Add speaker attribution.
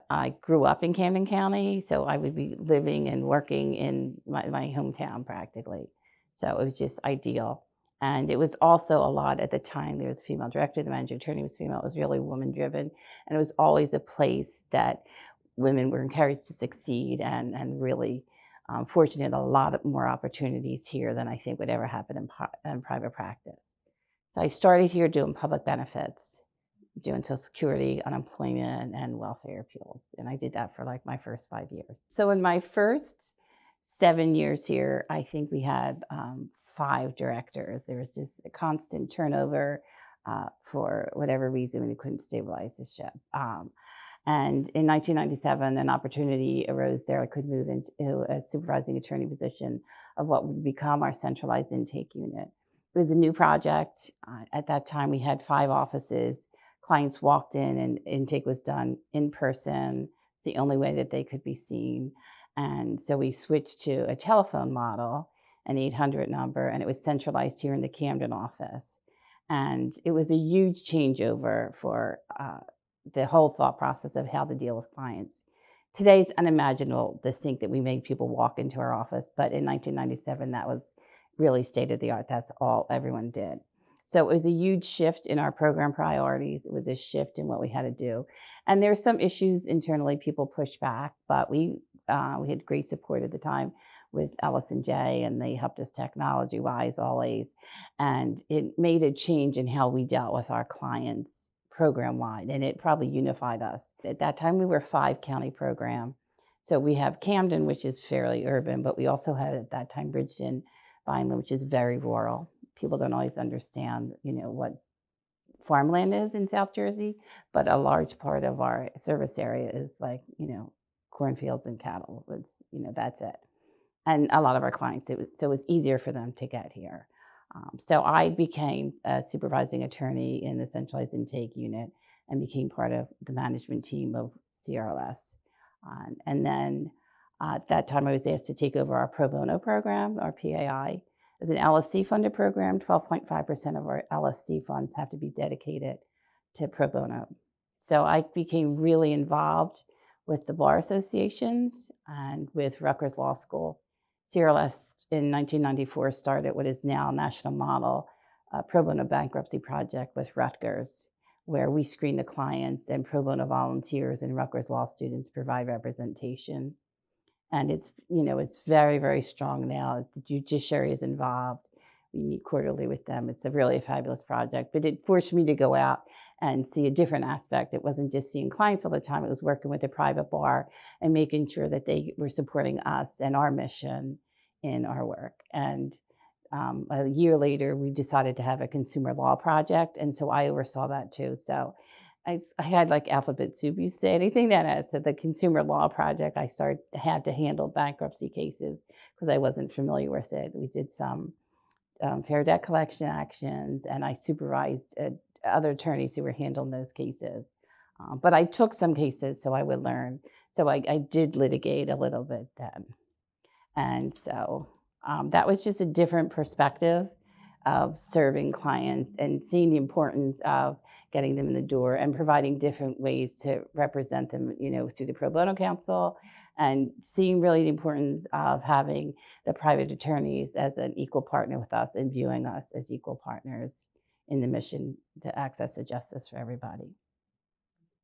Speaker 1: I grew up in Camden County, so I would be living and working in my hometown practically. So it was just ideal. And it was also a lot at the time. There was a female director, the managing attorney was female. It was really woman driven. And it was always a place that women were encouraged to succeed and really fortunate a lot of more opportunities here than I think would ever happen in private practice. So I started here doing public benefits, doing Social Security, unemployment, and welfare appeals. And I did that for like my first 5 years. So in my first 7 years here, I think we had five directors. There was just a constant turnover for whatever reason we couldn't stabilize the ship. And in 1997, an opportunity arose there. I could move into a supervising attorney position of what would become our centralized intake unit. It was a new project. At that time, we had 5 offices. Clients walked in and intake was done in person, the only way that they could be seen. And so we switched to a telephone model, an 800 number, and it was centralized here in the Camden office. And it was a huge changeover for the whole thought process of how to deal with clients. Today it's unimaginable to think that we made people walk into our office, but in 1997, that was really state of the art. That's all everyone did. So it was a huge shift in our program priorities. It was a shift in what we had to do. And there's some issues internally people pushed back, but we had great support at the time with Ellison J, and they helped us technology-wise always. And it made a change in how we dealt with our clients program-wide, and it probably unified us. At that time, we were a 5-county program. So we have Camden, which is fairly urban, but we also had at that time Bridgeton, Vineland, which is very rural. People don't always understand, what farmland is in South Jersey, but a large part of our service area is like, cornfields and cattle. That's it. And a lot of our clients, so it was easier for them to get here. So I became a supervising attorney in the centralized intake unit and became part of the management team of CRLS. And then at that time, I was asked to take over our pro bono program, our PAI. As an LSC funded program, 12.5% of our LSC funds have to be dedicated to pro bono. So I became really involved with the bar associations and with Rutgers Law School. CRLS in 1994 started what is now National Model Pro Bono Bankruptcy Project with Rutgers, where we screen the clients and pro bono volunteers and Rutgers law students provide representation. And it's very, very strong now. The judiciary is involved. We meet quarterly with them. It's a really fabulous project, but it forced me to go out and see a different aspect. It wasn't just seeing clients all the time. It was working with a private bar and making sure that they were supporting us and our mission in our work. And a year later, we decided to have a consumer law project. And so I oversaw that too. So I had like alphabet soup, you say, anything that has. So the consumer law project, had to handle bankruptcy cases because I wasn't familiar with it. We did some fair debt collection actions, and I supervised other attorneys who were handling those cases. But I took some cases so I would learn. So I did litigate a little bit then. And so that was just a different perspective of serving clients and seeing the importance of getting them in the door and providing different ways to represent them, through the pro bono council, and seeing really the importance of having the private attorneys as an equal partner with us and viewing us as equal partners in the mission to access to justice for everybody.